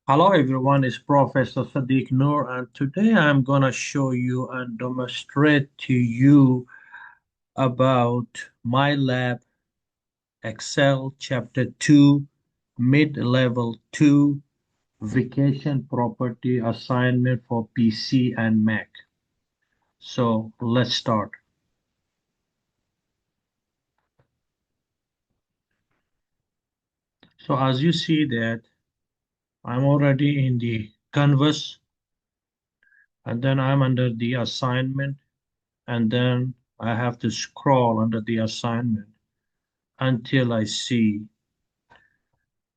Hello everyone, it's Professor Sadiq Noor and today I'm gonna show you and demonstrate to you about MyLab Excel Chapter 2 Mid-Level 2 Vacation Property Assignment for PC and Mac. So let's start. So as you see that I'm already in the canvas and then I'm under the assignment and then I have to scroll under the assignment until I see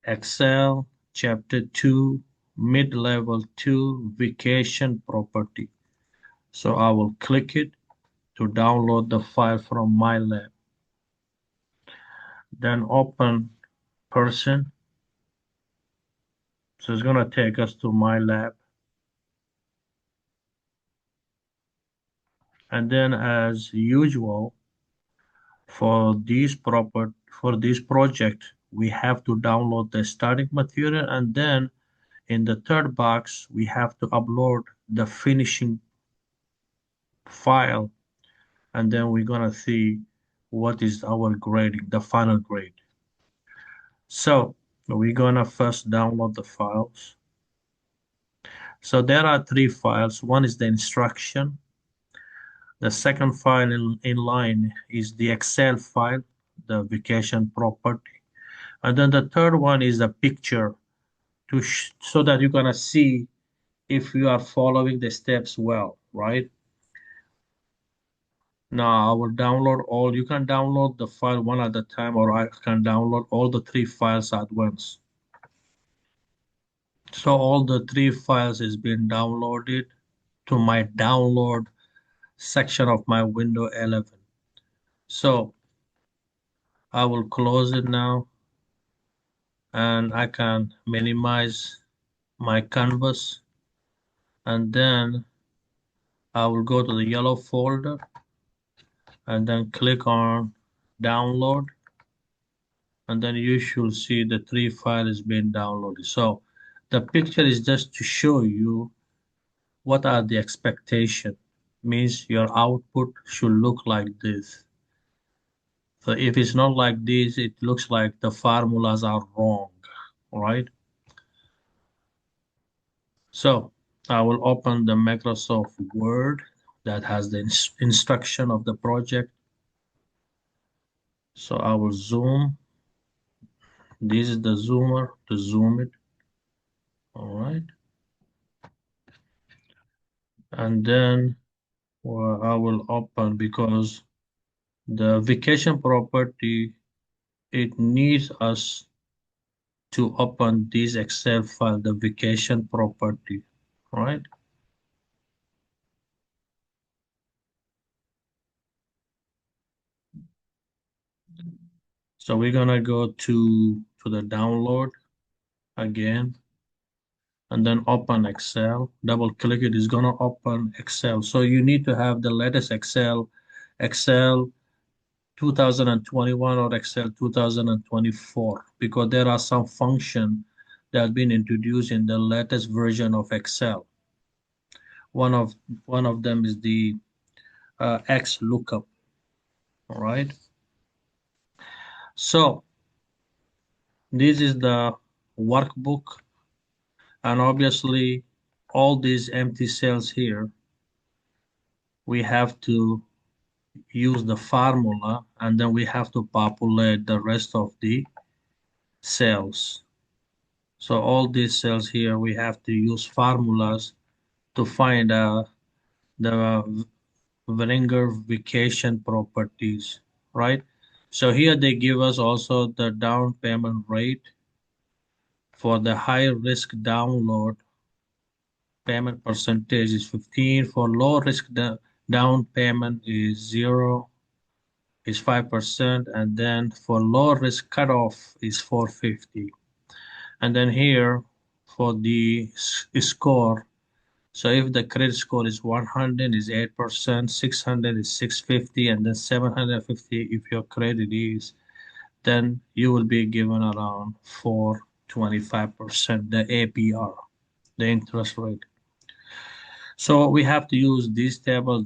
Excel Chapter 2 Mid-Level 2 Vacation Property. So I will click it to download the file from MyLab. Then open Person. So it's going to take us to MyLab. And then as usual, for this project, we have to download the starting material and then in the third box, we have to upload the finishing file and then we're gonna see what is our grading, the final grade. So we're gonna first download the files. So there are three files. One is the instruction. The second file in line is the Excel file, the vacation property. And then the third one is a picture so that you're gonna see if you are following the steps well, right? Now I will download all. You can download the file one at a time, or I can download all the three files at once. So all the three files is being downloaded to my download section of my window 11. So I will close it now and I can minimize my canvas and then I will go to the yellow folder and then click on download and then you should see the three files being downloaded. So the picture is just to show you what are the expectation. Means your output should look like this. So if it's not like this, it looks like the formulas are wrong, right? So I will open the Microsoft Word that has the instruction of the project. So I will zoom. This is the zoomer to zoom it. All right. And then I will open because the vacation property, it needs us to open this Excel file, the vacation property, right? So we're gonna go to the download again and then open Excel. Double click it is gonna open Excel. So you need to have the latest Excel 2021 or Excel 2024 because there are some function that have been introduced in the latest version of Excel. One of one of them is the X lookup. All right. So this is the workbook, and obviously all these empty cells here, we have to use the formula and then we have to populate the rest of the cells. So all these cells here, we have to use formulas to find the Wenger vacation properties, right? So here they give us also the down payment rate for the high risk download payment percentage is 15. For low risk down payment is 0, is 5%. And then for low risk cutoff is 450. And then here for the score, so if the credit score is 100 is 8%, 600 is 650, and then 750 if your credit is, then you will be given around 4 25%, the APR, the interest rate. So we have to use this table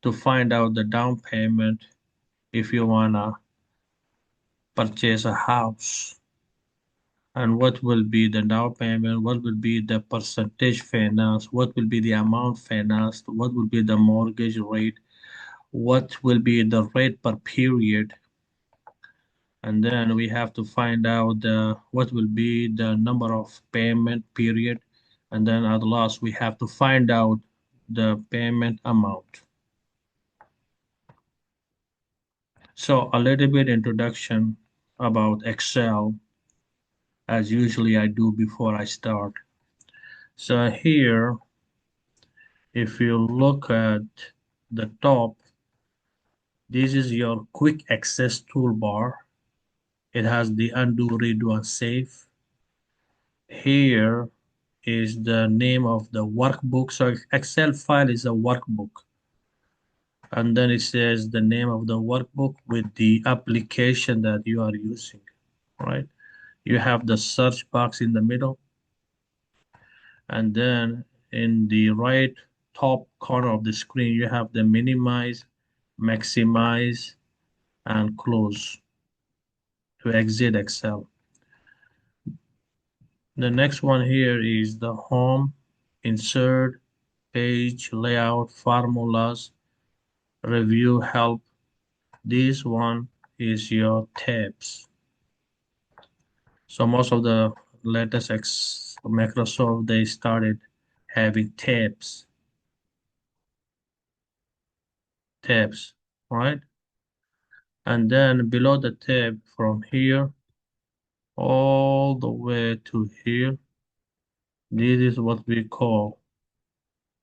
to find out the down payment if you wanna purchase a house. And what will be the down payment, what will be the percentage financed, what will be the amount financed, what will be the mortgage rate, what will be the rate per period, and then we have to find out what will be the number of payment period, and then at last we have to find out the payment amount. So a little bit introduction about Excel, as usually I do before I start. So here, if you look at the top, this is your quick access toolbar. It has the undo, redo, and save. Here is the name of the workbook. So Excel file is a workbook. And then it says the name of the workbook with the application that you are using, right? You have the search box in the middle. And then in the right top corner of the screen, you have the minimize, maximize, and close to exit Excel. The next one here is the home, insert, page, layout, formulas, review, help. This one is your tabs. So most of the latest Microsoft, they started having tabs, right? And then below the tab from here all the way to here, this is what we call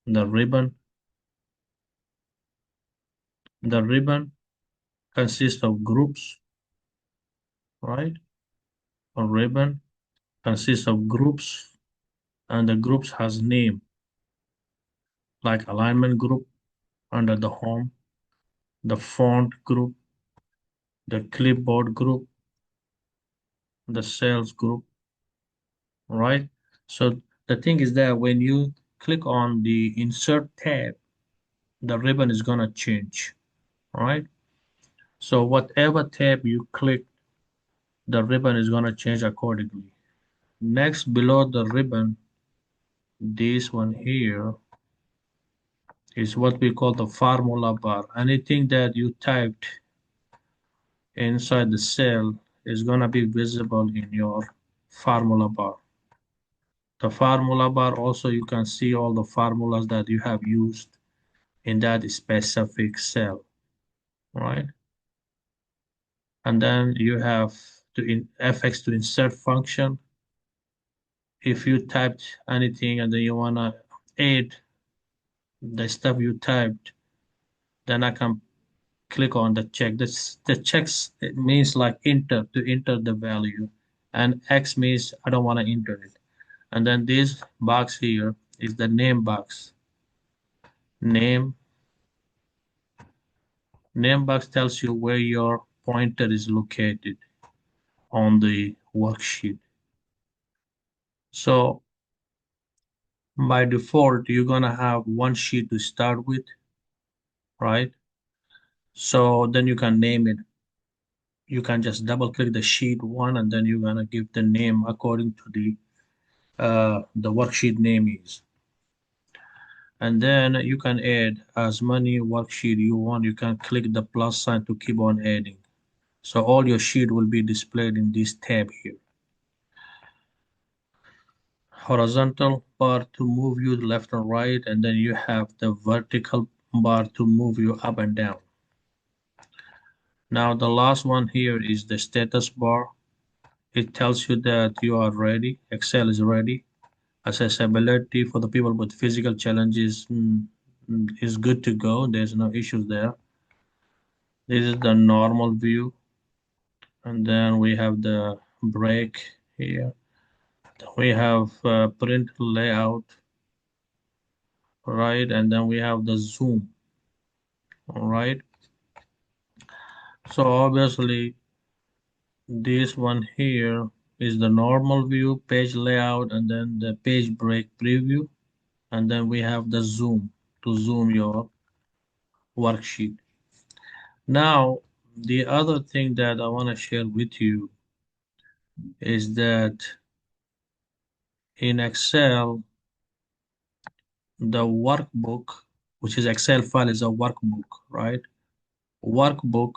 the ribbon. The ribbon consists of groups, right? A ribbon consists of groups, and the groups has name, like alignment group under the home, the font group, the clipboard group, the sales group, right? So the thing is that when you click on the insert tab, the ribbon is gonna change, right? So whatever tab you click, the ribbon is gonna change accordingly. Next, below the ribbon, this one here is what we call the formula bar. Anything that you typed inside the cell is gonna be visible in your formula bar. The formula bar also, you can see all the formulas that you have used in that specific cell, right? And then you have FX to insert function. If you typed anything and then you wanna add the stuff you typed, then I can click on the check. The checks, it means like to enter the value, and X means I don't want to enter it. And then this box here is the name box. Name name box tells you where your pointer is located on the worksheet. So by default, you're gonna have one sheet to start with, right? So then you can name it. You can just double click the sheet one, and then you're gonna give the name according to the worksheet name is. And then you can add as many worksheet you want. You can click the plus sign to keep on adding. So all your sheet will be displayed in this tab here. Horizontal bar to move you left and right, and then you have the vertical bar to move you up and down. Now the last one here is the status bar. It tells you that you are ready, Excel is ready. Accessibility for the people with physical challenges is good to go. There's no issues there. This is the normal view, and then we have the break here. We have print layout, right? And then we have the zoom, all right? So obviously this one here is the normal view, page layout, and then the page break preview. And then we have the zoom to zoom your worksheet. Now, the other thing that I want to share with you is that in Excel, the workbook, which is Excel file, is a workbook, right? Workbook,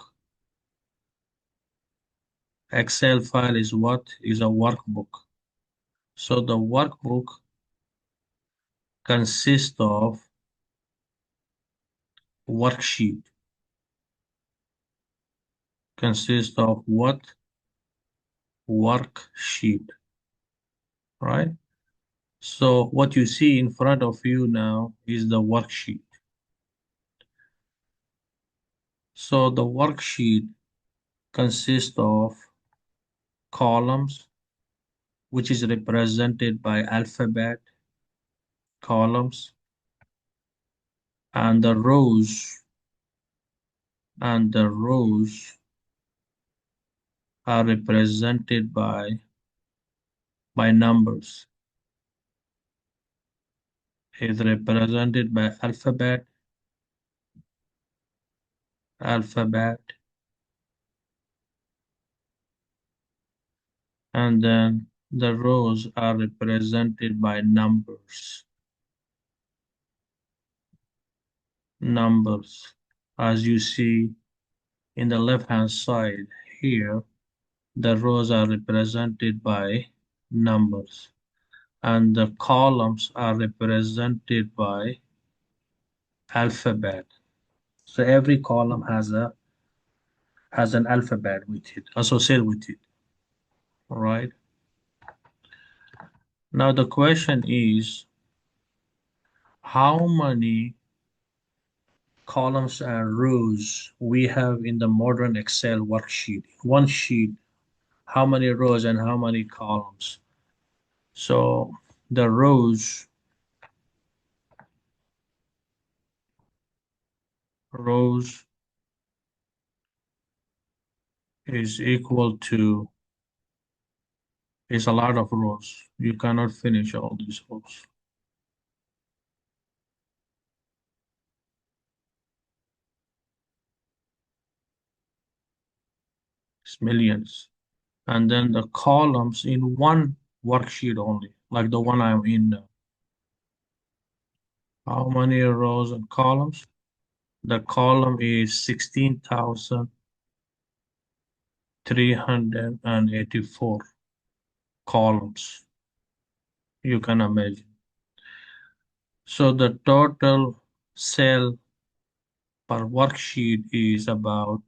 Excel file is what? Is a workbook. So the workbook consists of worksheet, consists of what? Worksheet, right? So what you see in front of you now is the worksheet. So the worksheet consists of columns, which is represented by alphabet columns, and the rows are represented by numbers. Is represented by alphabet, and then the rows are represented by numbers. As you see in the left hand side here, the rows are represented by numbers and the columns are represented by alphabet. So every column has an alphabet with it, associated with it. All right. Now the question is, how many columns and rows we have in the modern Excel worksheet? One sheet, how many rows and how many columns? So the rows is equal to, is a lot of rows. You cannot finish all these rows. It's millions. And then the columns in one worksheet only, like the one I'm in now. How many rows and columns? The column is 16,384 columns. You can imagine. So the total cell per worksheet is about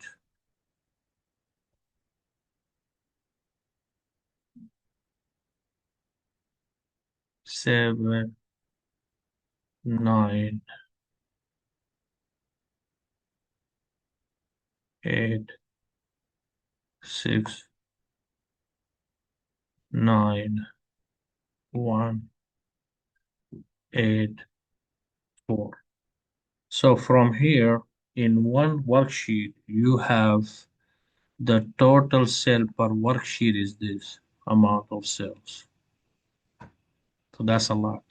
7,986,911,8,4. So from here, in one worksheet, you have the total cell per worksheet is this amount of cells. So that's a lot.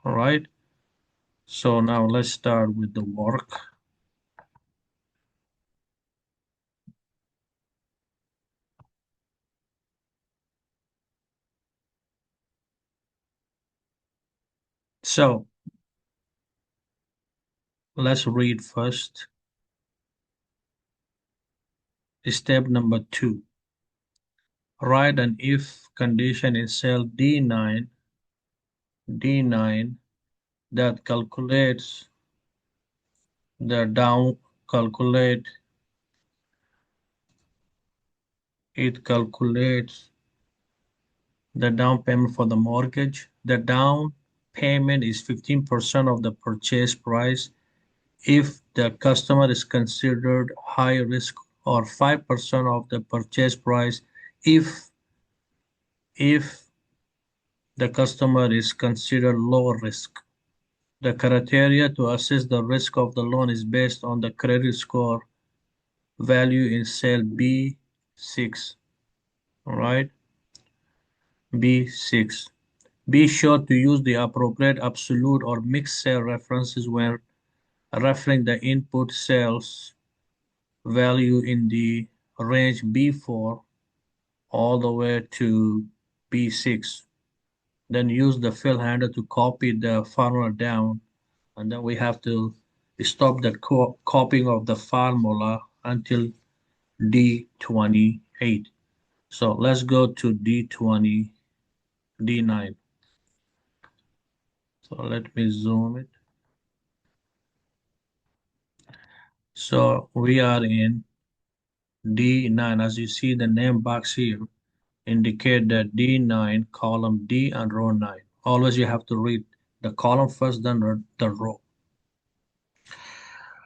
All right. So now let's start with the work. So let's read first. Step number 2. Write an if condition in cell D9 that calculates the down calculate it calculates the down payment for the mortgage. The down payment is 15% of the purchase price if the customer is considered high risk, or 5% of the purchase price if if the customer is considered low risk. The criteria to assess the risk of the loan is based on the credit score value in cell B6. All right. B6. Be sure to use the appropriate absolute or mixed cell references when referring the input cells value in the range B4 all the way to B6. Then use the fill handle to copy the formula down, and then we have to stop the copying of the formula until D28. So let's go to D20, D9. So let me zoom it. So we are in D9. As you see, the name box here indicate that D9, column D and row 9. Always you have to read the column first, then the row.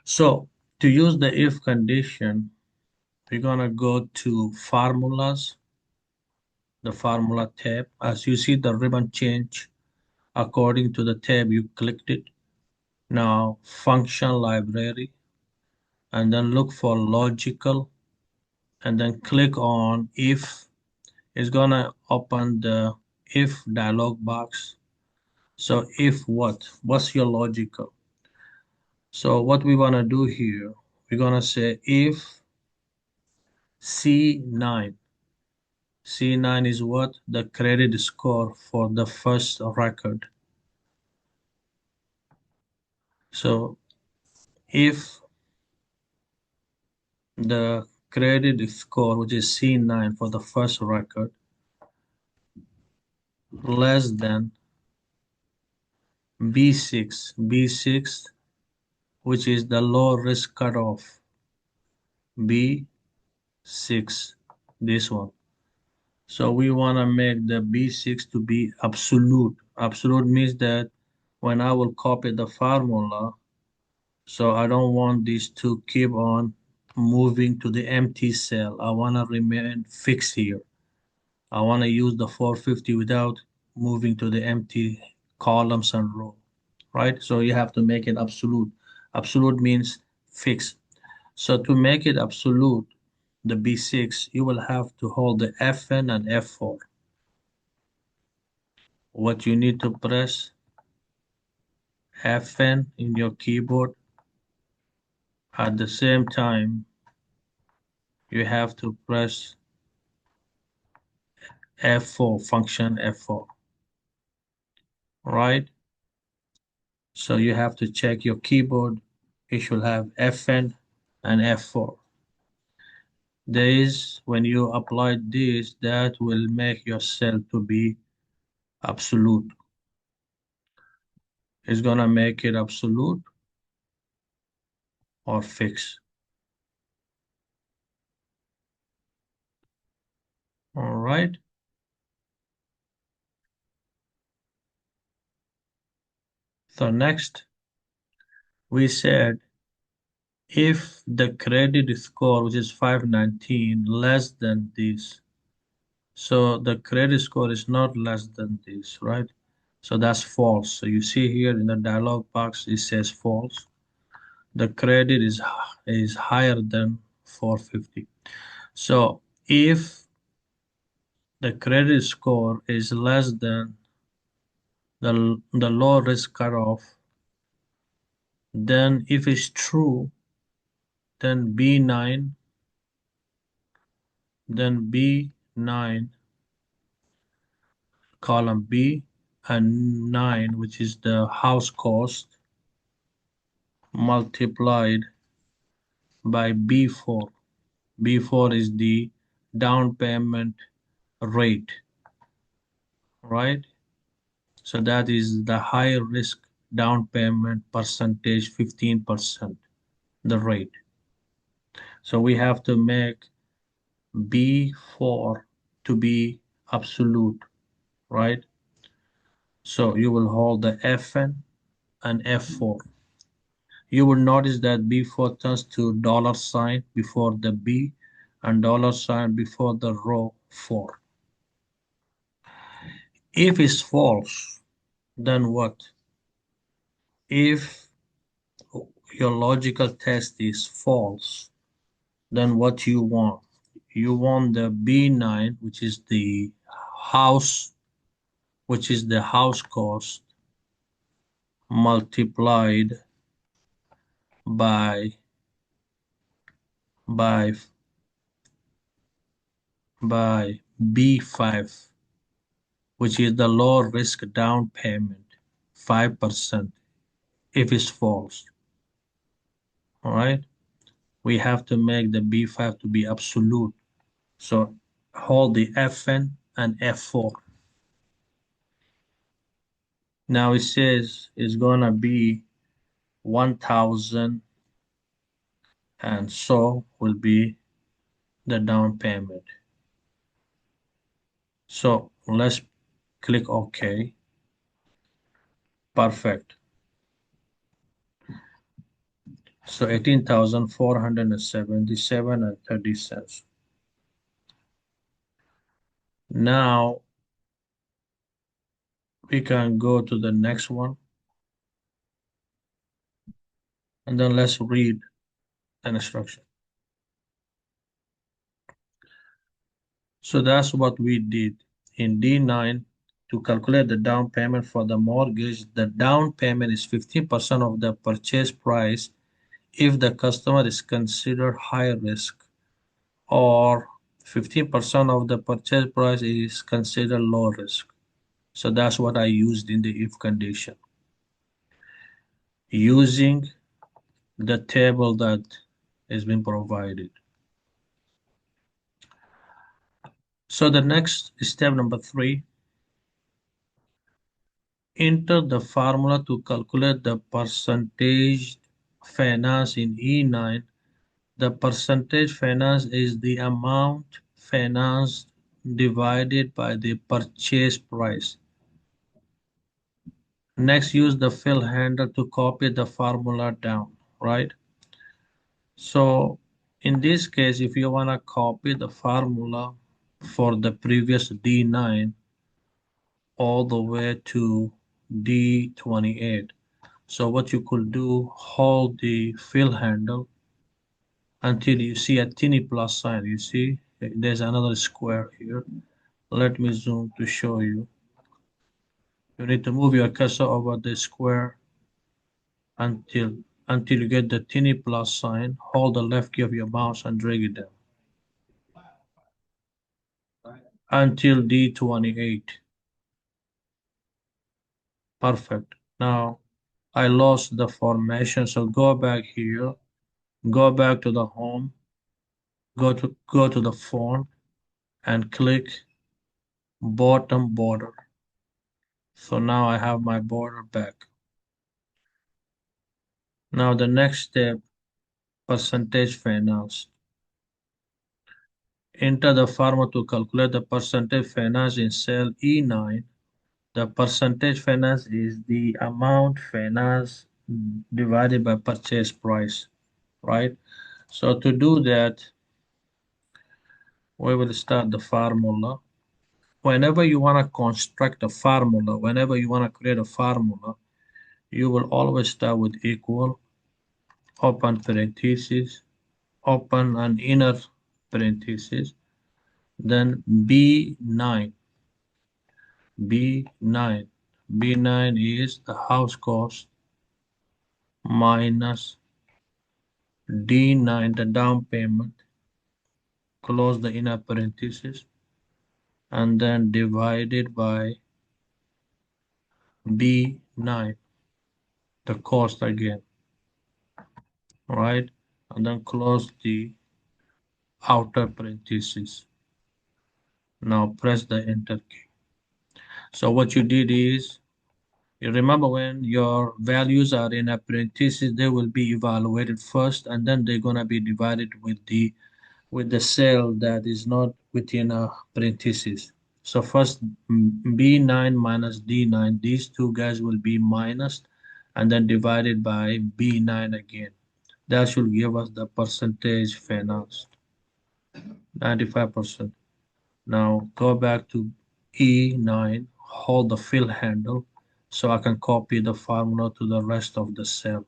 So to use the if condition, we're gonna go to formulas, the formula tab. As you see, the ribbon change according to the tab you clicked it. Now function library, and then look for logical, and then click on if. It's gonna open the if dialog box. So if what? What's your logical? So what we wanna do here, we're gonna say if C9. C9 is what? The credit score for the first record. So if the credit score, which is C9 for the first record, less than B6, which is the low risk cutoff, B6, this one. So we want to make the B6 to be absolute. Absolute means that when I will copy the formula, so I don't want this to keep on moving to the empty cell. I want to remain fixed here. I want to use the 450 without moving to the empty columns and row, right? So you have to make it absolute. Absolute means fixed. So to make it absolute, the B6, you will have to hold the Fn and F4. What you need to press Fn in your keyboard. At the same time, you have to press F4, function F4, right? So you have to check your keyboard. It should have Fn and F4. This, when you apply this, that will make your cell to be absolute. It's gonna make it absolute or fixed. All right. So next, we said if the credit score, which is 519, less than this. So the credit score is not less than this, right? So that's false. So you see here in the dialog box, it says false. The credit is higher than 450. So if the credit score is less than the low risk cutoff, then if it's true, then B9, then B9 column B and 9, which is the house cost multiplied by B4. B4 is the down payment rate, right? So that is the high risk down payment percentage, 15%, the rate. So we have to make B4 to be absolute, right? So you will hold the Fn and F4. You will notice that B4 turns to dollar sign before the B and dollar sign before the row 4. If it's false, then what? If your logical test is false, then what you want? you want the B9, house, which is the house cost multiplied by by by B5, which is the low risk down payment, 5% if it's false. All right, we have to make the B5 to be absolute. So hold the Fn and F4. Now it says it's gonna be 1,000, and so will be the down payment. So let's click OK. Perfect. So 18,477 and 30 cents. Now we can go to the next one, and then let's read an instruction. So that's what we did in D9. To calculate the down payment for the mortgage, the down payment is 15% of the purchase price if the customer is considered high risk, or 15% of the purchase price is considered low risk. So that's what I used in the if condition, using the table that has been provided. So the next step, number 3, enter the formula to calculate the percentage finance in E9. The percentage finance is the amount financed divided by the purchase price. Next, use the fill handle to copy the formula down, right? So in this case, if you want to copy the formula for the previous D9 all the way to D28, so what you could do, hold the fill handle until you see a teeny plus sign. You see, there's another square here. Let me zoom to show you. You need to move your cursor over the square until until you get the teeny plus sign. Hold the left key of your mouse and drag it down until D28. Perfect. Now I lost the formation, so go back here, go back to the home, go to the font and click bottom border. So now I have my border back. Now the next step, percentage finance. Enter the formula to calculate the percentage finance in cell E9. The percentage finance is the amount finance divided by purchase price, right? So to do that, we will start the formula. Whenever you want to construct a formula, whenever you want to create a formula, you will always start with equal, open parenthesis, open an inner parenthesis, then B9. B9. B9 is the house cost minus D9, the down payment, close the inner parenthesis, and then divided by B9, the cost again, right? And then close the outer parenthesis. Now press the enter key. So what you did is, you remember when your values are in a parenthesis, they will be evaluated first, and then they're gonna be divided with the cell that is not within a parenthesis. So first B9 minus D9, these two guys will be minus and then divided by B9 again. That should give us the percentage financed, 95%. Now go back to E9, hold the fill handle so I can copy the formula to the rest of the cell.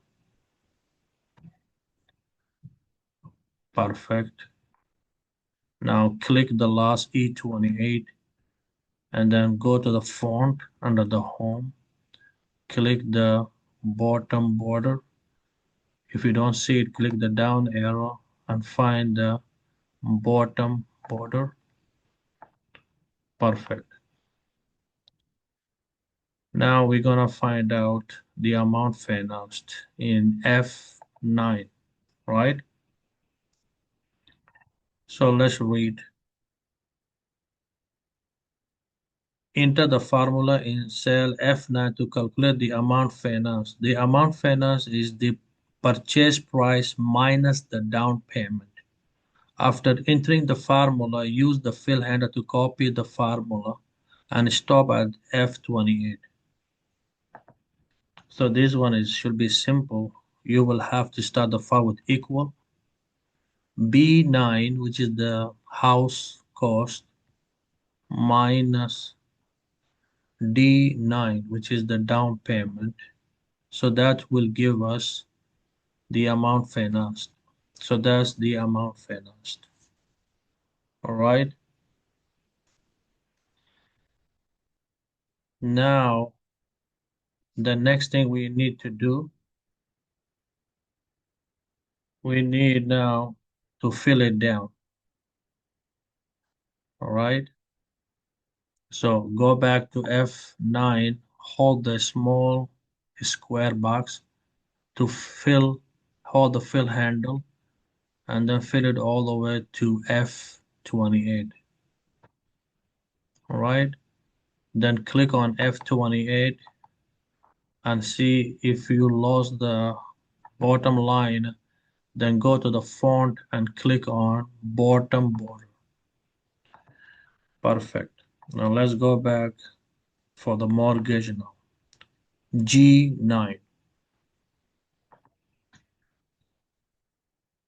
Perfect. Now click the last E28 and then go to the font under the home. Click the bottom border. If you don't see it, click the down arrow and find the bottom border. Perfect. Now we're gonna find out the amount financed in F9, right? So let's read. Enter the formula in cell F9 to calculate the amount financed. The amount financed is the purchase price minus the down payment. After entering the formula, use the fill handle to copy the formula and stop at F28. So this one is should be simple. You will have to start the file with equal B9, which is the house cost, minus D9, which is the down payment. So that will give us the amount financed. So that's the amount financed. All right. Now, the next thing we need to do, we need now to fill it down. All right. So go back to F9, hold the small square box to fill, hold the fill handle, and then fill it all the way to F28. All right. Then click on F28 and see if you lost the bottom line, then go to the font and click on bottom border. Perfect. Now let's go back for the mortgage now. G9.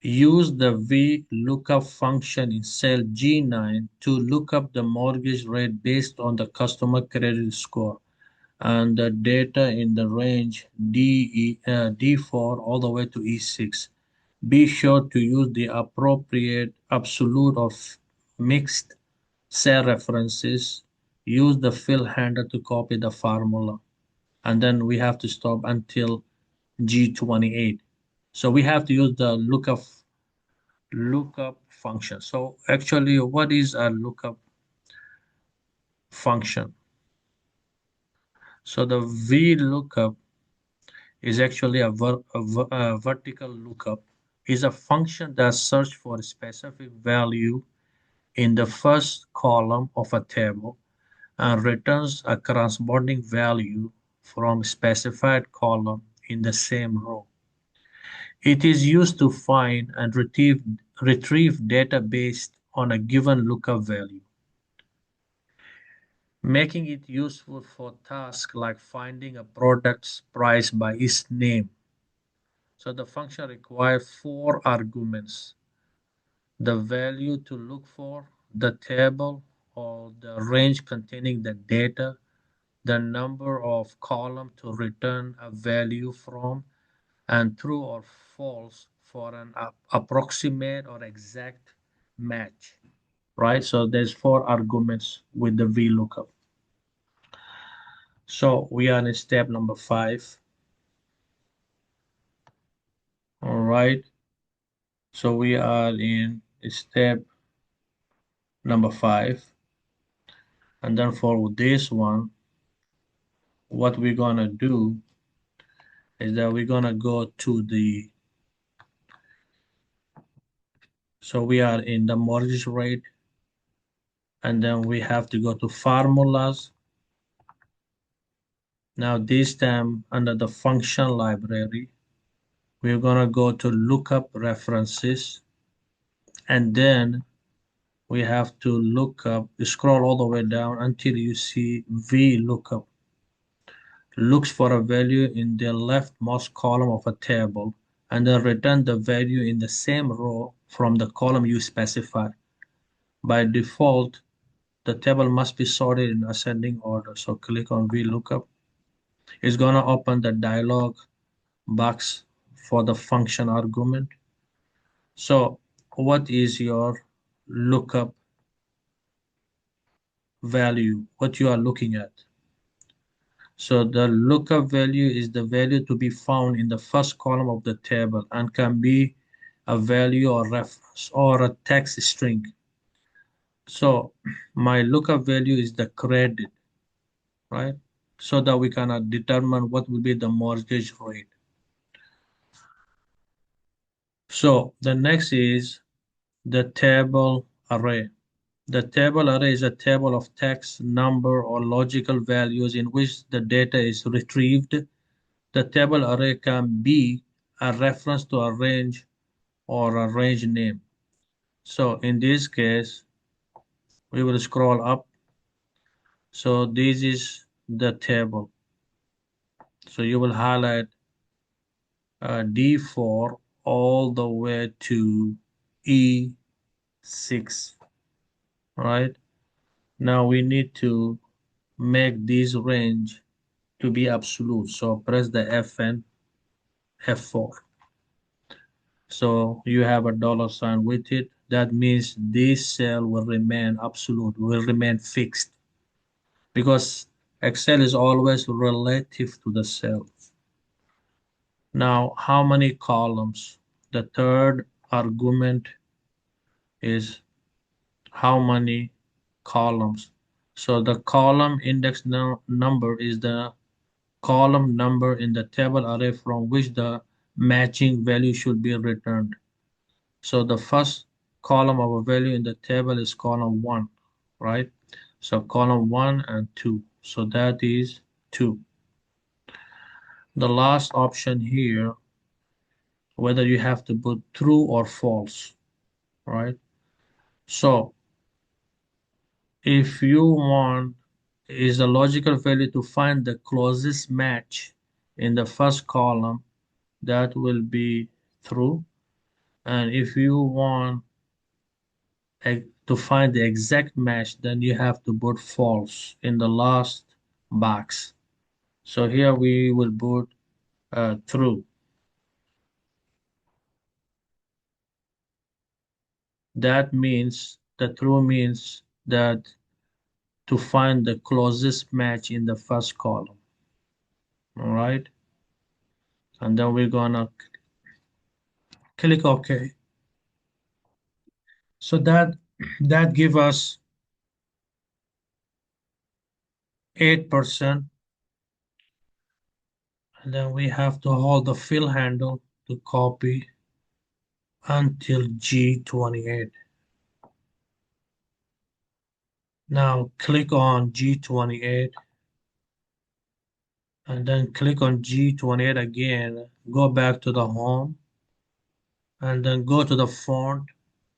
Use the VLOOKUP function in cell G9 to look up the mortgage rate based on the customer credit score and the data in the range D4 all the way to E6. Be sure to use the appropriate absolute or mixed cell references. Use the fill handle to copy the formula. And then we have to stop until G28. So we have to use the lookup function. So actually, what is a lookup function? So the VLOOKUP is actually a vertical lookup is a function that searches for a specific value in the first column of a table and returns a corresponding value from specified column in the same row. It is used to find and retrieve data based on a given lookup value, making it useful for tasks like finding a product's price by its name. So the function requires four arguments: the value to look for, the table or the range containing the data, the number of columns to return a value from, and true or false for an approximate or exact match, right? So there's four arguments with the VLOOKUP. So we are in step number 5. All right. So we are in step number 5. And then for this one, what we're gonna do is that we're gonna go to the, so we are in the mortgage rate, and then we have to go to formulas. Now this time under the function library, we're gonna go to lookup references, and then we have to look up, scroll all the way down until you see VLOOKUP. Looks for a value in the leftmost column of a table and then return the value in the same row from the column you specify. By default, the table must be sorted in ascending order. So click on VLOOKUP. It's going to open the dialog box for the function argument. So what is your lookup value, what you are looking at. So the lookup value is the value to be found in the first column of the table and can be a value or reference or a text string. So my lookup value is the credit, right? So that we can determine what will be the mortgage rate. So the next is the table array. The table array is a table of text, number, or logical values in which the data is retrieved. The table array can be a reference to a range or a range name. So in this case, we will scroll up. So this is the table. So you will highlight D4 all the way to E6, right? Now we need to make this range to be absolute. So press the FN F4. So you have a dollar sign with it. That means this cell will remain absolute, will remain fixed because Excel is always relative to the cell. Now, how many columns? The third argument is how many columns. So the column index number is the column number in the table array from which the matching value should be returned. So the first column of a value in the table is column 1, right? So column 1 and 2. So that is 2. The last option here, whether you have to put true or false, right? So if you want is the logical value to find the closest match in the first column, that will be true. And if you want to find the exact match, then you have to put false in the last box. So here we will put true. That means the true means that to find the closest match in the first column. All right. And then we're gonna click OK. So that give us 8%. And then we have to hold the fill handle to copy until G28. Now click on G28 and then click on G28 again. Go back to the home and then go to the font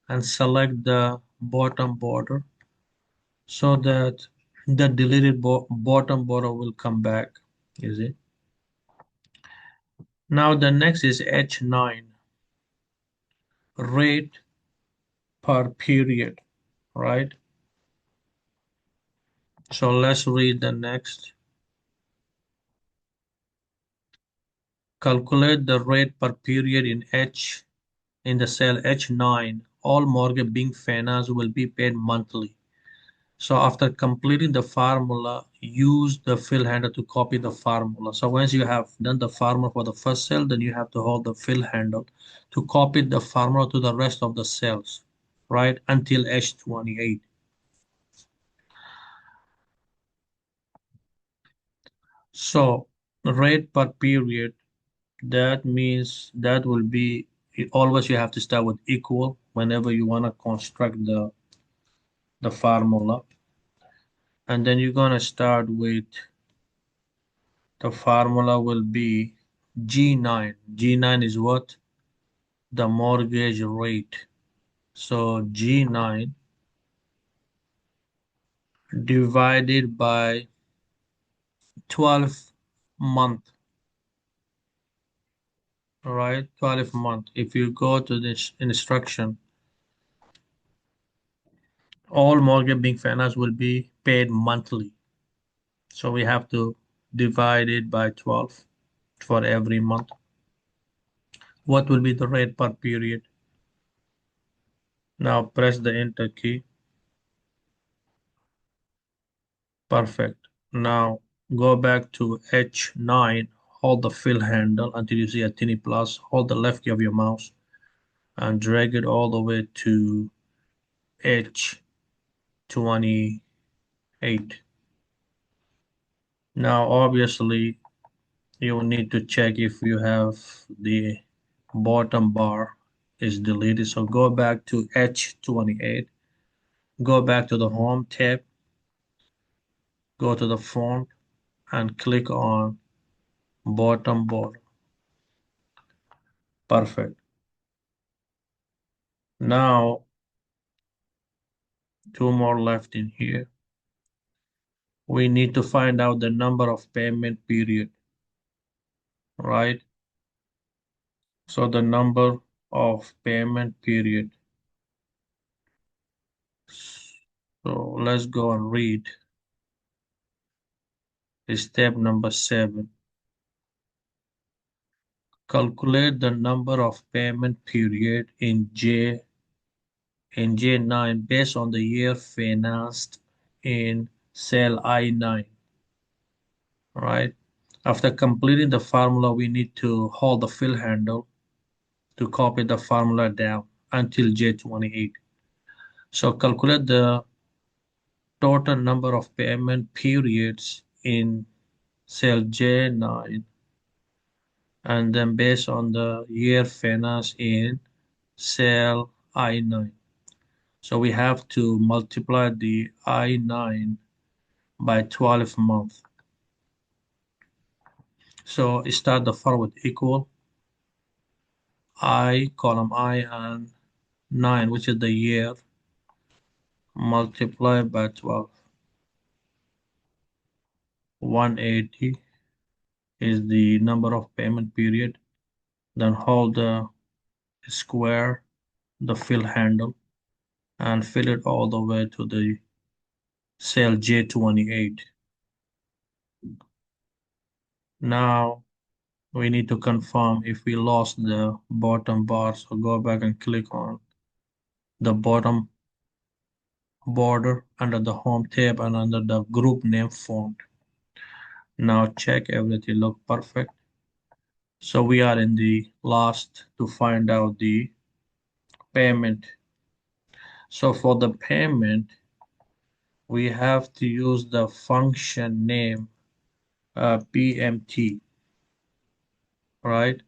and select the bottom border so that the deleted bottom border will come back. Is it? Now the next is H9, rate per period, right? So let's read the next. Calculate the rate per period in the cell H9. All mortgage being financed will be paid monthly. So after completing the formula, use the fill handle to copy the formula. So once you have done the formula for the first cell, then you have to hold the fill handle to copy the formula to the rest of the cells, right? Until H28. So rate per period, that means that will be always you have to start with equal whenever you want to construct the formula. And then you're going to start with the formula will be G9. G9 is what? The mortgage rate. So G9 divided by 12 month, all right? 12 month. If you go to this instruction, all mortgage being financed will be paid monthly. So we have to divide it by 12 for every month. What will be the rate per period? Now press the enter key. Perfect. Now go back to H9, hold the fill handle until you see a tiny plus, hold the left key of your mouse and drag it all the way to H28. Now obviously you will need to check if you have the bottom bar is deleted. So go back to H28, go back to the home tab, go to the font and click on bottom border. Perfect. Now two more left in here. We need to find out the number of payment period, right? So the number of payment period. So let's go and read step number 7. Calculate the number of payment period in J9 based on the year financed in cell I9, right? After completing the formula, we need to hold the fill handle to copy the formula down until J28. So calculate the total number of payment periods in cell J9 and then based on the year financed in cell I9. So we have to multiply the I9 by 12 months. So start the for with equal I, column I, and 9, which is the year, multiplied by 12. 180 is the number of payment period. Then hold the square, the fill handle, and fill it all the way to the cell J28. Now we need to confirm if we lost the bottom bar. So go back and click on the bottom border under the home tab and under the group name font. Now check everything look perfect. So we are in the last to find out the payment. So for the payment, we have to use the function name PMT, right?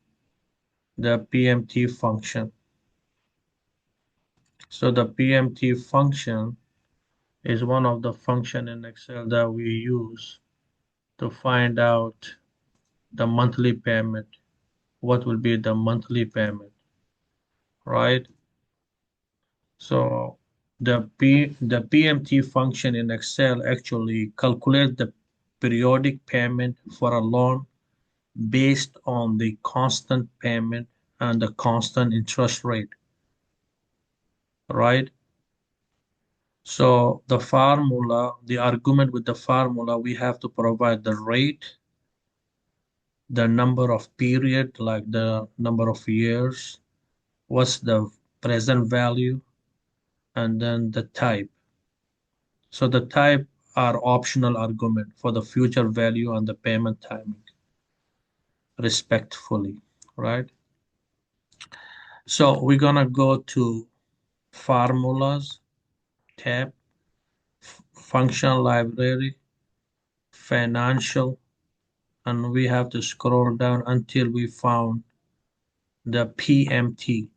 The PMT function. So the PMT function is one of the function in Excel that we use to find out the monthly payment. What will be the monthly payment, right? So the PMT function in Excel actually calculates the periodic payment for a loan based on the constant payment and the constant interest rate, right? So the formula, the argument with the formula, we have to provide the rate, the number of period, like the number of years, what's the present value, and then the type. So the type are optional argument for the future value and the payment timing, respectfully, right? So we're gonna go to formulas tab, function library, financial, and we have to scroll down until we found the PMT.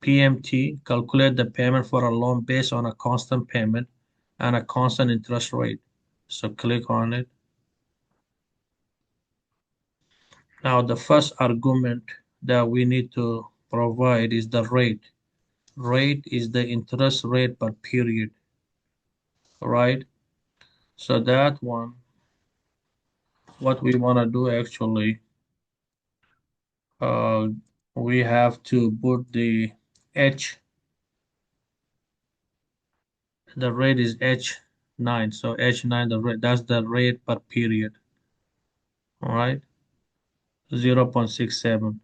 PMT calculate the payment for a loan based on a constant payment and a constant interest rate. So click on it. Now the first argument that we need to provide is the rate. Rate is the interest rate per period, right? So that one, what we want to do actually, uh, we have to put the H, the rate is H9. So H9, the rate, that's the rate per period, all right? 0.67.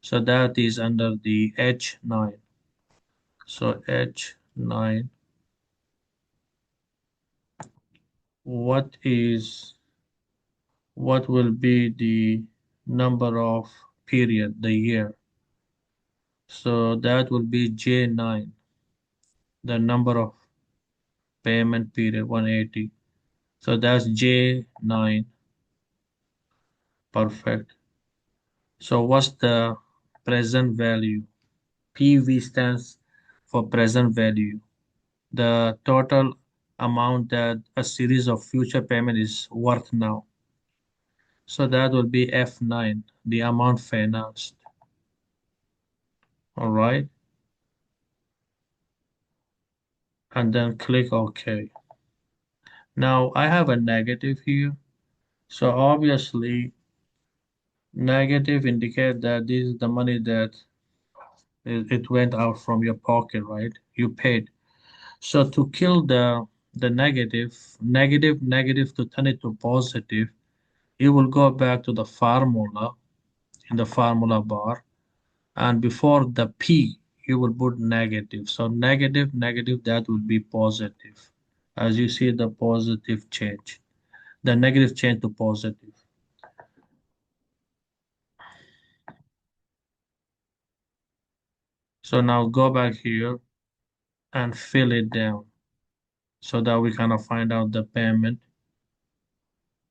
So that is under the H9. So H9, what is what will be the number of period, the year? So that will be J9, the number of payment period 180. So that's J9. Perfect. So what's the present value? PV stands for present value. The total amount that a series of future payment is worth now. So that will be F9, the amount financed. All right. And then click OK. Now I have a negative here. So obviously negative indicate that this is the money that it went out from your pocket, right? You paid. So to kill the negative to turn it to positive, you will go back to the formula in the formula bar, and before the P, you will put negative. So negative, that will be positive. As you see the positive change, the negative change to positive. So now go back here and fill it down so that we kind of find out the payment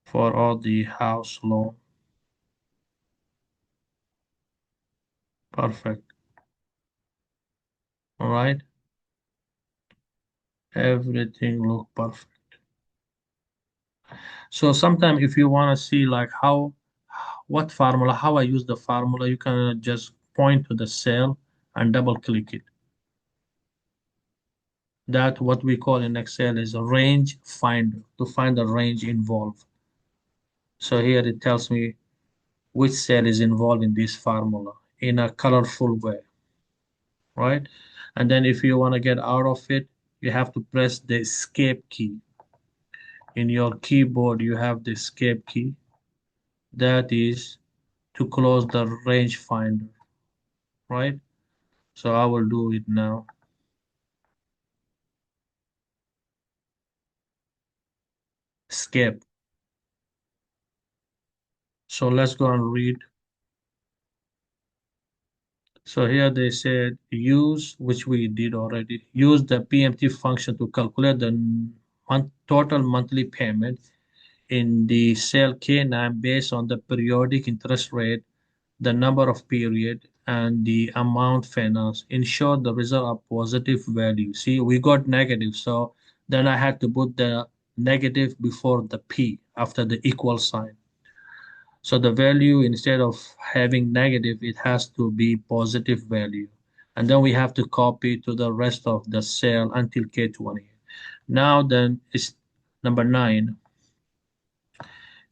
for all the house loan. Perfect. All right. Everything look perfect. So sometimes if you want to see like what formula, how I use the formula, you can just point to the cell and double click it. That what we call in Excel is a range finder to find the range involved. So here it tells me which cell is involved in this formula in a colorful way, right? And then if you want to get out of it, you have to press the escape key. In your keyboard, you have the escape key. That is to close the range finder, right? So I will do it now. Escape. So let's go and read. So here they said use, which we did already, use the PMT function to calculate the total monthly payment in the cell K9 based on the periodic interest rate, the number of period, and the amount financed. Ensure the result are positive value. See, we got negative, so then I had to put the negative before the P after the equal sign. So the value, instead of having negative, it has to be positive value. And then we have to copy to the rest of the cell until K20. Now then it's number 9.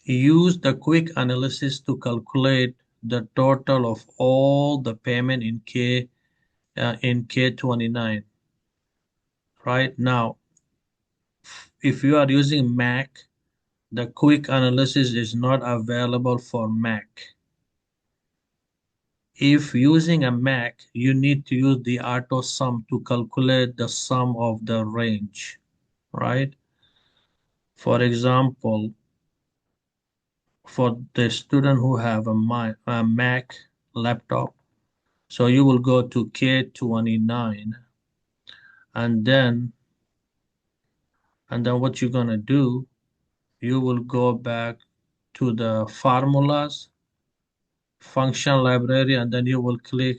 Use the quick analysis to calculate the total of all the payment in K29. Right now, if you are using Mac, the quick analysis is not available for Mac. If using a Mac, you need to use the auto sum to calculate the sum of the range, right? For example, for the student who have a Mac laptop, so you will go to K29 and then what you're gonna do, you will go back to the formulas, function library, and then you will click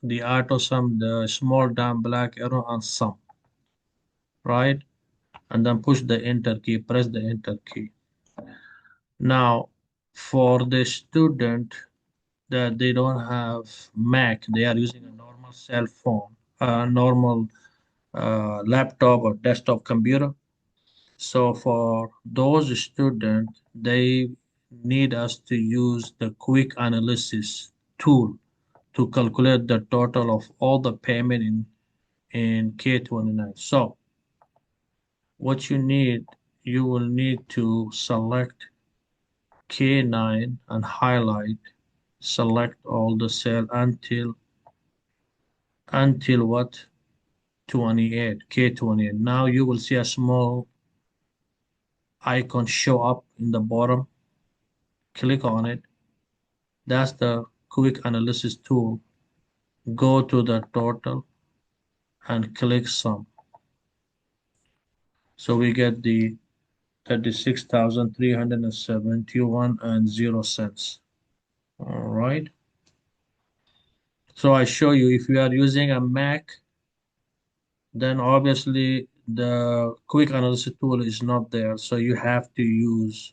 the auto sum, the small down black arrow on sum, right? And then push the enter key, press the enter key. Now, for the student that they don't have Mac, they are using a normal cell phone, a normal laptop or desktop computer. So for those students, they need us to use the quick analysis tool to calculate the total of all the payment in K29. So what you will need to select K9 and highlight, select all the cell until what? 28, K28. Now you will see a small icon show up in the bottom. Click on it. That's the quick analysis tool. Go to the total and click sum. So we get the 36,371 and 0 cents. All right. So I show you if you are using a Mac, then obviously the quick analysis tool is not there. So you have to use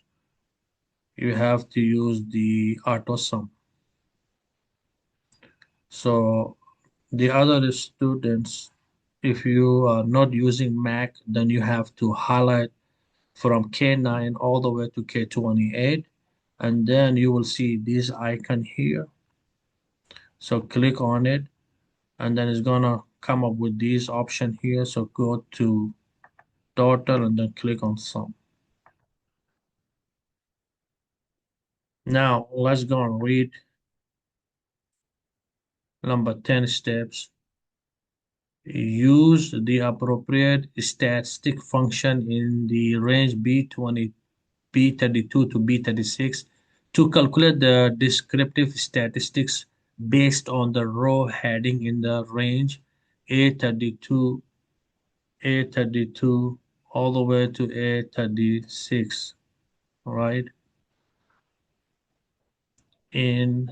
the auto sum. So the other students, if you are not using Mac, then you have to highlight from K9 all the way to K28, and then you will see this icon here. So click on it, and then it's gonna come up with this option here. So go to total and then click on sum. Now let's go and read number 10 steps. Use the appropriate statistic function in the range B20, B32 to B36 to calculate the descriptive statistics based on the row heading in the range A32, A32 all the way to A36, right? In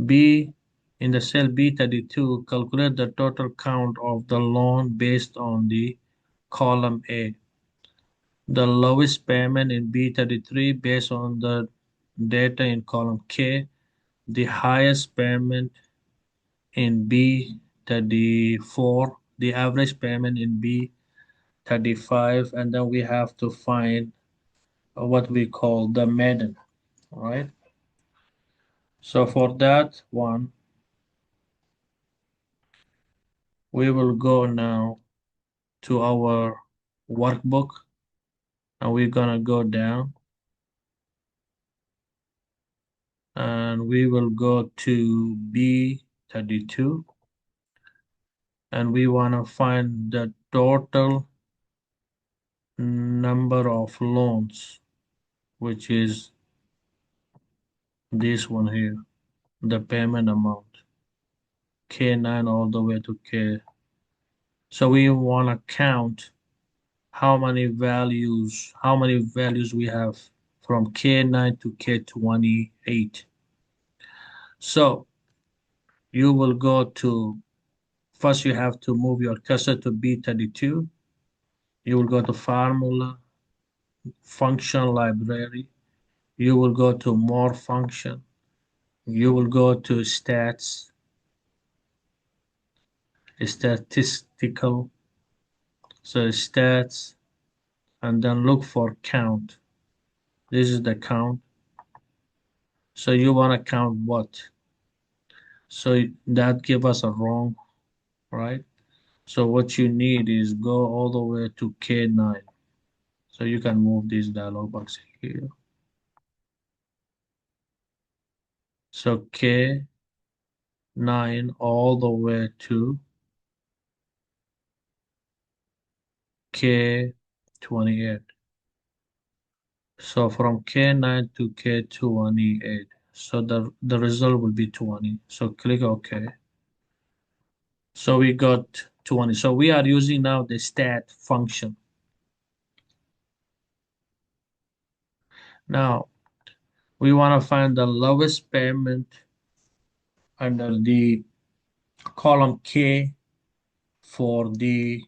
B, in the cell B32, calculate the total count of the loan based on the column A. The lowest payment in B33 based on the data in column K. The highest payment in B34, the average payment in B35, and then we have to find what we call the median, right? So for that one, we will go now to our workbook and we're gonna go down and we will go to B32 and we wanna find the total number of loans, which is this one here, the payment amount, K9 all the way to K. So we wanna count how many values we have from K9 to K28. So you will go to, first you have to move your cursor to B32. You will go to formula, function library. You will go to more function. You will go to stats, statistical, so stats, and then look for count. This is the count. So you want to count what? So that give us a wrong, right? So what you need is go all the way to K9. So you can move this dialog box here. So K9 all the way to K28. So from K9 to K28. So the result will be 20. So click OK. So we got 20. So we are using now the stat function. Now we want to find the lowest payment under the column K for the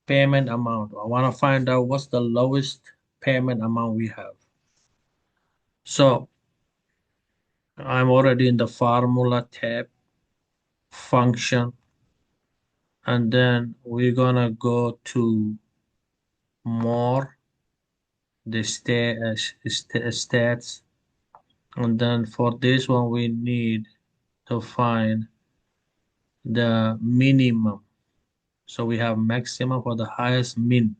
payment amount. I want to find out what's the lowest payment amount we have. So I'm already in the formula tab, function, and then we're gonna go to more, the stats, and then for this one we need to find the minimum. So we have maximum for the highest min,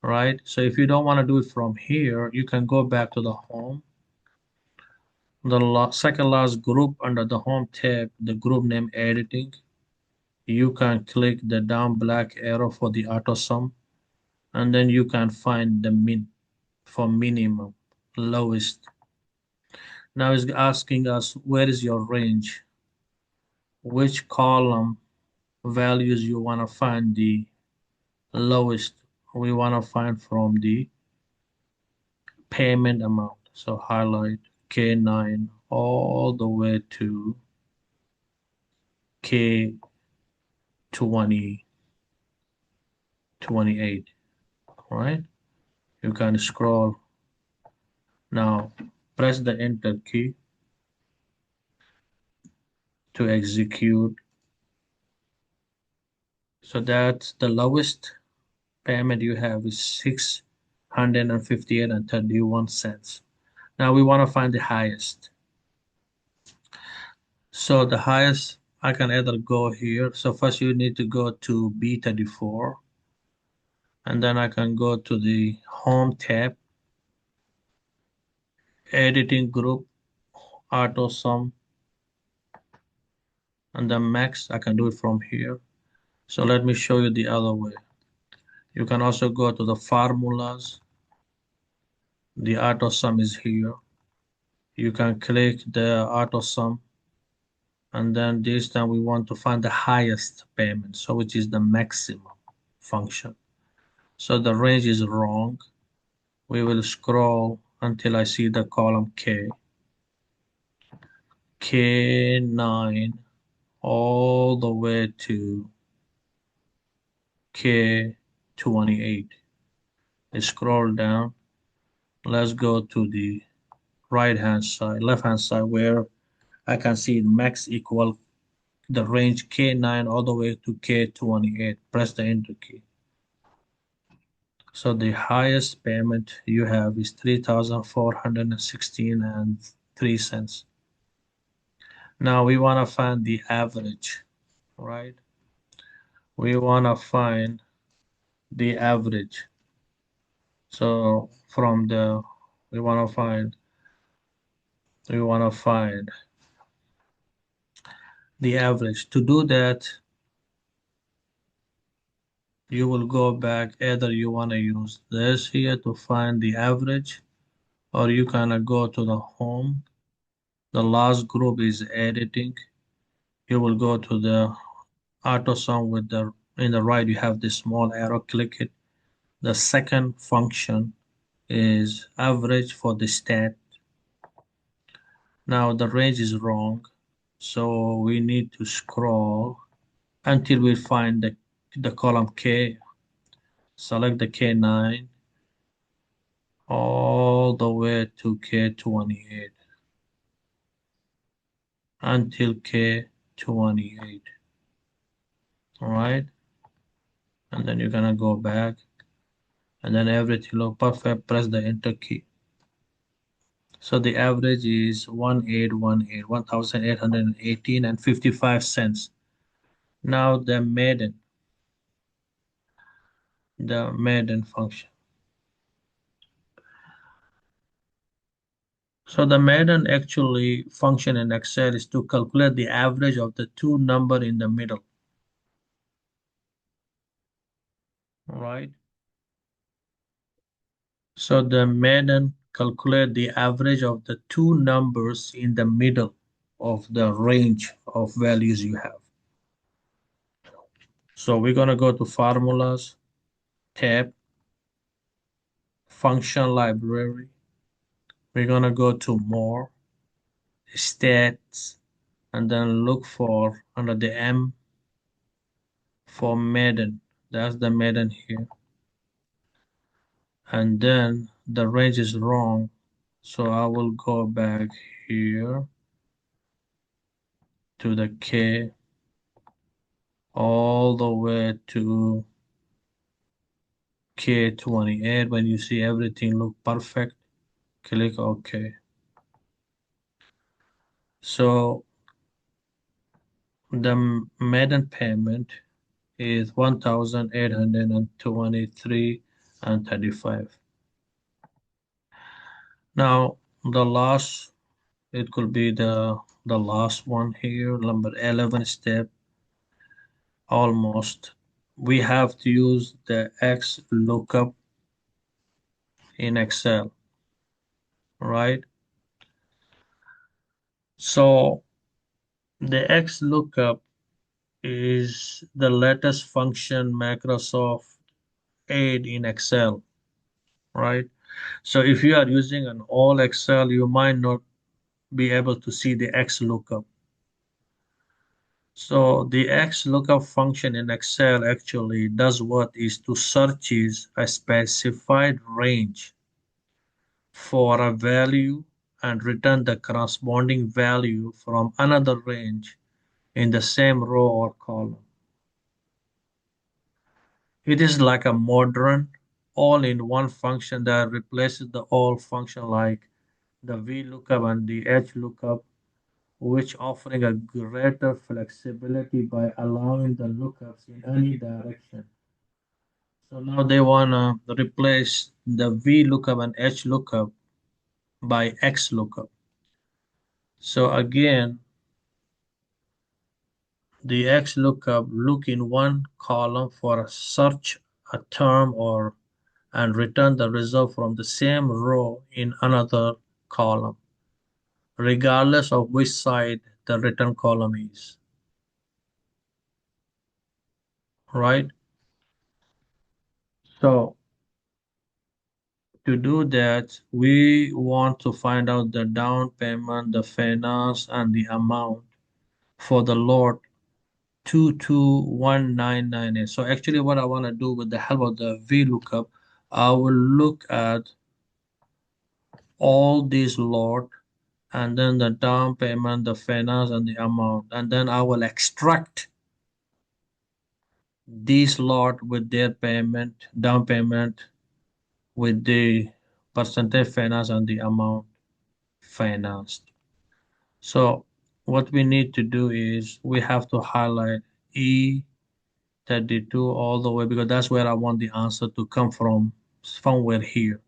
right? So if you don't want to do it from here, you can go back to the home. The second last group under the home tab, the group name editing. You can click the down black arrow for the auto sum, and then you can find the min for minimum, lowest. Now it's asking us where is your range, which column values you want to find the lowest. We want to find from the payment amount. So highlight K9 all the way to K20, 28, right? You can scroll. Now press the enter key to execute. So that's the lowest payment you have is 658 and 31 cents. Now we want to find the highest. So the highest I can either go here. So first you need to go to B34, and then I can go to the home tab, editing group, auto sum, and then max. I can do it from here. So let me show you the other way. You can also go to the formulas. The auto sum is here. You can click the auto sum, and then this time we want to find the highest payment, so which is the maximum function. So the range is wrong. We will scroll until I see the column K. K9 all the way to K28. I scroll down. Let's go to the right hand side, left hand side, where I can see max equal the range K9 all the way to K28. Press the enter key. So the highest payment you have is 3,416 and 3 cents. Now we want to find the average, right? We want to find the average. So from the we want to find we want to find the average. To do that, you will go back. Either you want to use this here to find the average, or you can go to the home. The last group is editing. You will go to the auto sum with the in the right you have the small arrow, click it. The second function is average for the stat. Now the range is wrong, so we need to scroll until we find the column K. Select the K9 all the way to K28 until K28. All right, and then you're gonna go back, and then everything look perfect. Press the enter key. So the average is 1818, 1,818 and 55 cents. Now the maiden function. So the maiden actually function in Excel is to calculate the average of the two number in the middle, right? So the maiden calculate the average of the two numbers in the middle of the range of values you have. So we're gonna go to formulas, tab, function library. We're gonna go to more, stats, and then look for under the M for maiden. That's the maiden here. And then the range is wrong. So I will go back here to the K all the way to K28. When you see everything look perfect, click OK. So the maiden payment is 1,823 and 35. Now the last, it could be the last one here, number 11 step. almost. We have to use the X lookup in Excel, right? So the X lookup is the latest function Microsoft add in Excel, right? So if you are using an all Excel, you might not be able to see the X lookup. So the X lookup function in Excel actually does what is to searches a specified range for a value and return the corresponding value from another range in the same row or column. It is like a modern all-in-one function that replaces the old function like the VLOOKUP and the HLOOKUP, which offering a greater flexibility by allowing the lookups in any direction. So now they want to replace the VLOOKUP and HLOOKUP by XLOOKUP. So again, the XLOOKUP look in one column for a search a term or and return the result from the same row in another column, regardless of which side the return column is, right? So to do that, we want to find out the down payment, the finance, and the amount for the lot 221998. So actually what I want to do with the help of the VLOOKUP, I will look at all these lot and then the down payment, the finance, and the amount. And then I will extract these lot with their payment, down payment, with the percentage finance and the amount financed. So what we need to do is we have to highlight E32 all the way because that's where I want the answer to come from, somewhere here,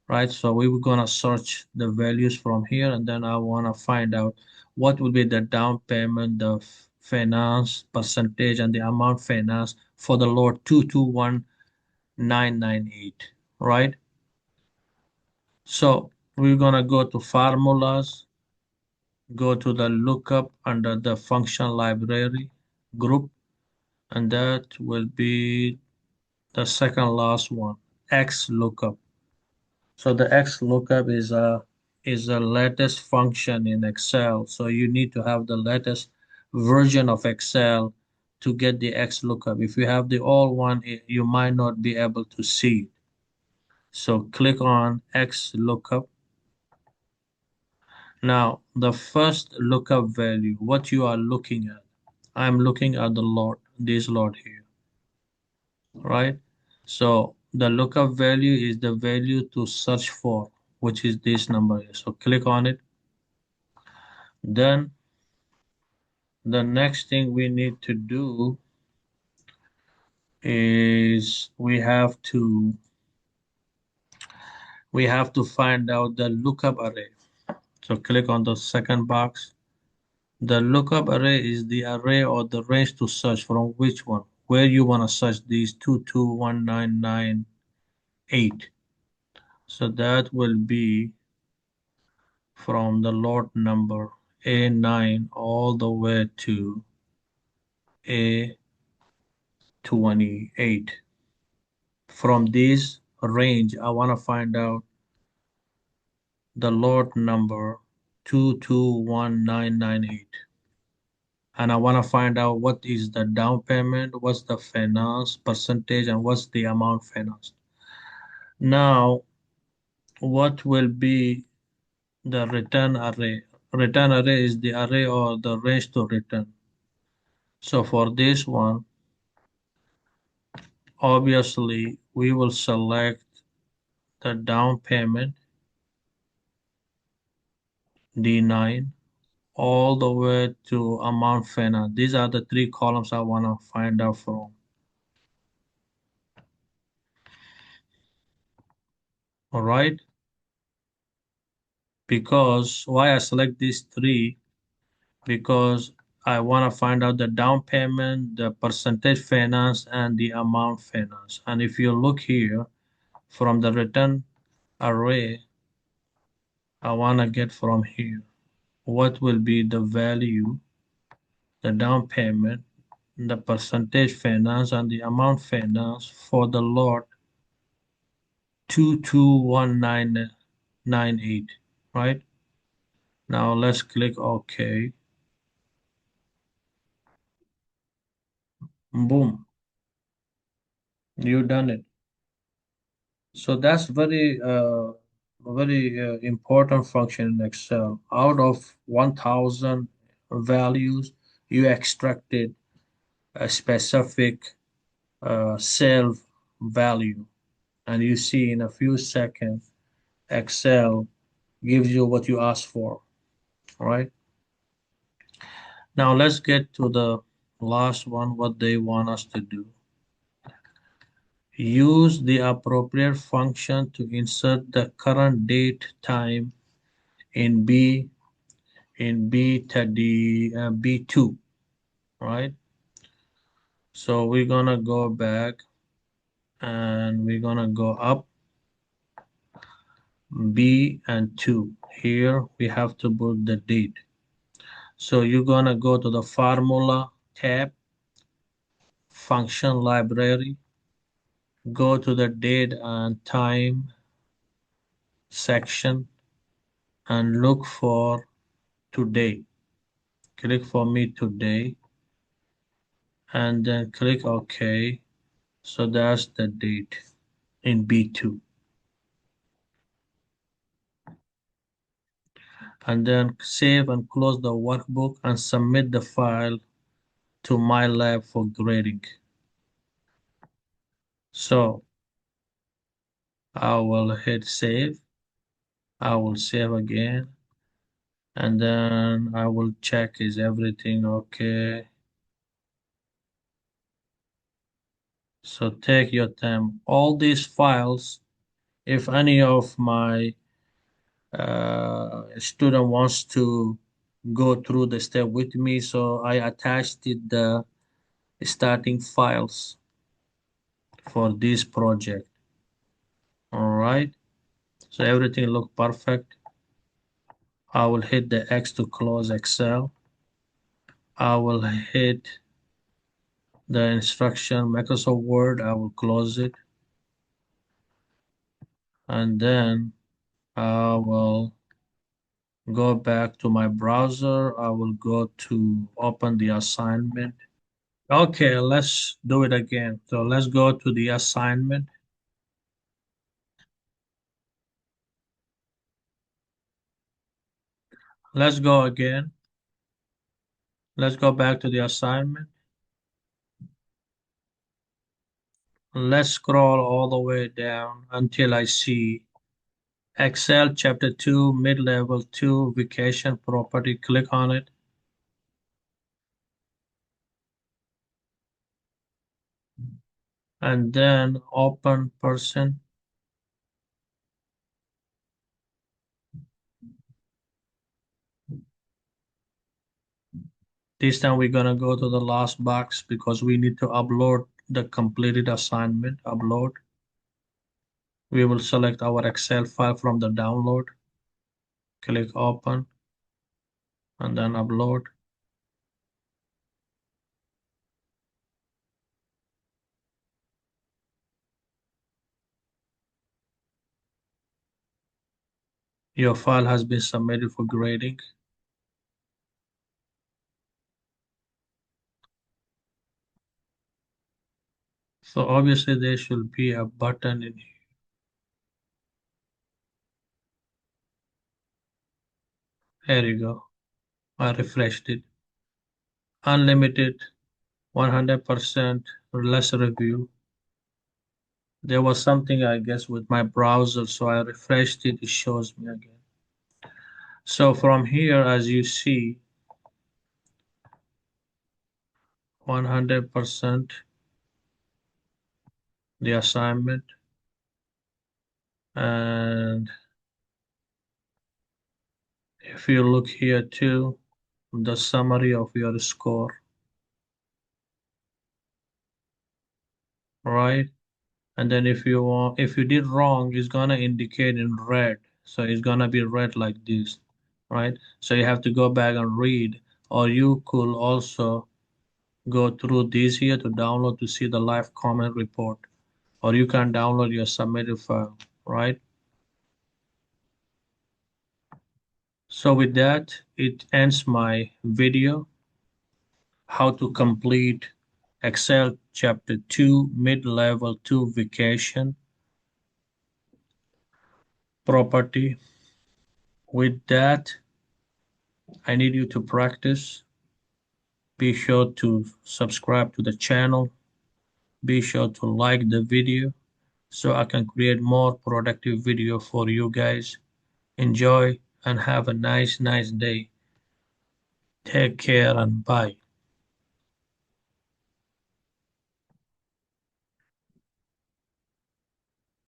right? So we were gonna search the values from here and then I wanna find out what will be the down payment, the finance percentage and the amount finance for the load 221998, right? So we're gonna go to formulas, go to the lookup under the function library group, and that will be the second last one, X lookup. So the X lookup is a latest function in Excel. So you need to have the latest version of Excel to get the X lookup. If you have the old one, you might not be able to see it. So click on X lookup. Now, the first lookup value, what you are looking at, I'm looking at the lot, this lot here, right? So the lookup value is the value to search for, which is this number here. So click on it. Then the next thing we need to do is we have to find out the lookup array. So click on the second box. The lookup array is the array or the range to search from which one, where you want to search these 221998. So that will be from the lot number A9 all the way to A28. From this range, I want to find out the lot number 221998. And I want to find out what is the down payment, what's the finance percentage, and what's the amount financed. Now, what will be the return array? Return array is the array or the range to return. So for this one, obviously, we will select the down payment, D9, all the way to amount finance. These are the three columns I want to find out from. All right. Because why I select these three? Because I want to find out the down payment, the percentage finance, and the amount finance. And if you look here from the return array, I want to get from here what will be the value, the down payment, the percentage finance, and the amount finance for the lot 221998, right? Now let's click OK. Boom, you done it. So that's very important function in Excel. Out of 1000 values, you extracted a specific cell value, and you see in a few seconds, Excel gives you what you asked for, right? Now let's get to the last one, what they want us to do. Use the appropriate function to insert the current date time in B30 B2, right? So we're gonna go back and we're gonna go up B and 2. Here we have to put the date. So you're gonna go to the formula tab, function library, go to the date and time section and look for today. Click for me today and then click OK. So that's the date in B2. And then save and close the workbook and submit the file to MyLab for grading. So I will hit save. I will save again and then I will check is everything okay. So take your time. All these files, if any of my student wants to go through the step with me, so I attached the starting files for this project. All right, so everything look perfect. I will hit the X to close Excel. I will hit the instruction Microsoft Word. I will close it and then I will go back to my browser. I will go to open the assignment. Okay, let's do it again. So let's go to the assignment. Let's go again. Let's go back to the assignment. Let's scroll all the way down until I see Excel Chapter 2, Mid-Level 2, Vacation Property. Click on it. And then open person. This time we're gonna go to the last box because we need to upload the completed assignment. Upload. We will select our Excel file from the download. Click open and then upload. Your file has been submitted for grading. So obviously there should be a button in here. Here you go. I refreshed it. Unlimited, 100% less review. There was something I guess with my browser, so I refreshed it. It shows me again. So from here, as you see, 100% the assignment. And if you look here too, the summary of your score, right? And then if you did wrong, it's gonna indicate in red. So it's gonna be red like this, right? So you have to go back and read, or you could also go through this here to download to see the live comment report, or you can download your submitted file, right? So with that, it ends my video, how to complete Excel Chapter 2 Mid-Level 2 Vacation Property. With that, I need you to practice. Be sure to subscribe to the channel. Be sure to like the video so I can create more productive video for you guys. Enjoy and have a nice day. Take care and bye.